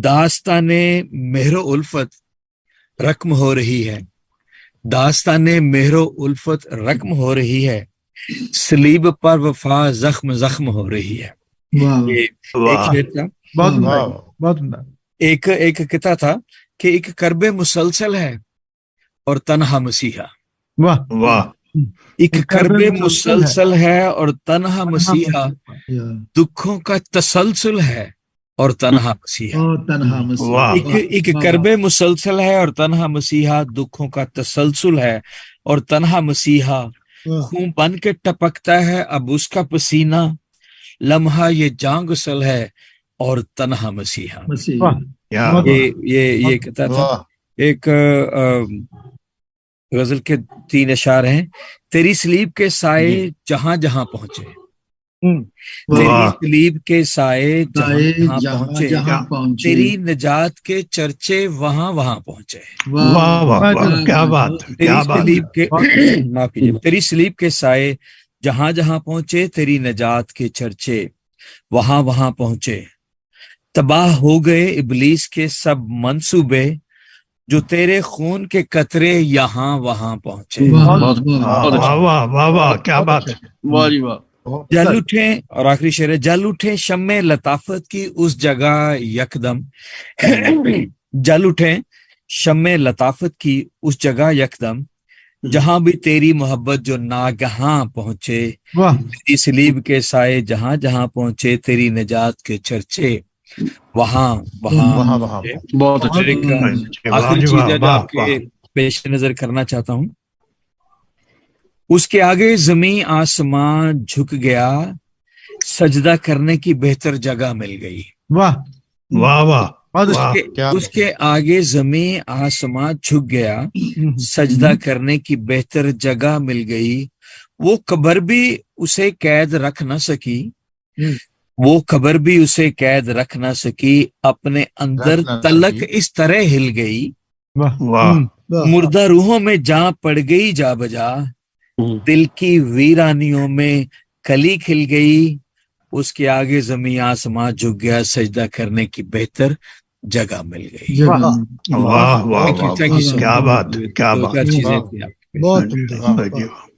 داستان مہر و الفت رقم ہو رہی ہے، داستان مہر و الفت رقم ہو رہی ہے، سلیب پر وفا زخم زخم ہو رہی ہے. یہ ایک شعر تھا، بہت عمدہ، بہت عمدہ. ایک قطعہ تھا کہ ایک کرب مسلسل ہے اور تنہا مسیحا. واہ واہ. ایک کرب مسلسل ہے اور تنہا مسیحا، دکھوں کا تسلسل ہے اور تنہا مسیحا. تنہا واہ. ایک کرب مسلسل ہے اور تنہا مسیحا، دکھوں کا تسلسل ہے اور تنہا مسیحا. خون بن کے ٹپکتا ہے اب اس کا پسینہ، لمحہ یہ جان غسل ہے اور تنہا مسیحا. یہ کہتا تھا. ایک غزل کے 3 اشعار ہیں. تیری سلیب کے سائے جہاں جہاں پہنچے، تیری سلیب کے سائے جہاں جہاں پہنچے، تیری نجات کے چرچے وہاں وہاں پہنچے. واہ واہ واہ، کیا بات، کیا بات. تیری سلیب کے سائے جہاں جہاں پہنچے، تیری نجات کے چرچے وہاں وہاں پہنچے. تباہ ہو گئے ابلیس کے سب منصوبے، جو تیرے خون کے قطرے یہاں وہاں پہنچے. واہ واہ واہ واہ، کیا بات. جل اٹھے، اور آخری شعر ہے، جل اٹھے شمع لطافت کی اس جگہ یکدم. جل اٹھے شمع لطافت کی اس جگہ یکدم، جہاں بھی تیری محبت جو ناگہاں پہنچے. تیری سلیب کے سائے جہاں جہاں پہنچے، تیری نجات کے چرچے وہاں وہاں. بہت اچھے. آخری چیز ہے جو آپ کے پیش نظر کرنا چاہتا ہوں. اس کے آگے زمین آسمان جھک گیا، سجدہ کرنے کی بہتر جگہ مل گئی. واہ واہ واہ. اس کے آگے زمین آسمان جھک گیا، سجدہ کرنے کی بہتر جگہ مل گئی. وہ قبر بھی اسے قید رکھ نہ سکی، وہ قبر بھی اسے قید رکھ نہ سکی، اپنے اندر تلک اس طرح ہل گئی. مردہ روحوں میں جاں پڑ گئی جا بجا، دل کی ویرانیوں میں کلی کھل گئی. اس کے آگے زمین آسمان جھک گیا، سجدہ کرنے کی بہتر جگہ مل گئی. واہ واہ، کیا بات، کیا بات. چیزیں تھیں. بہت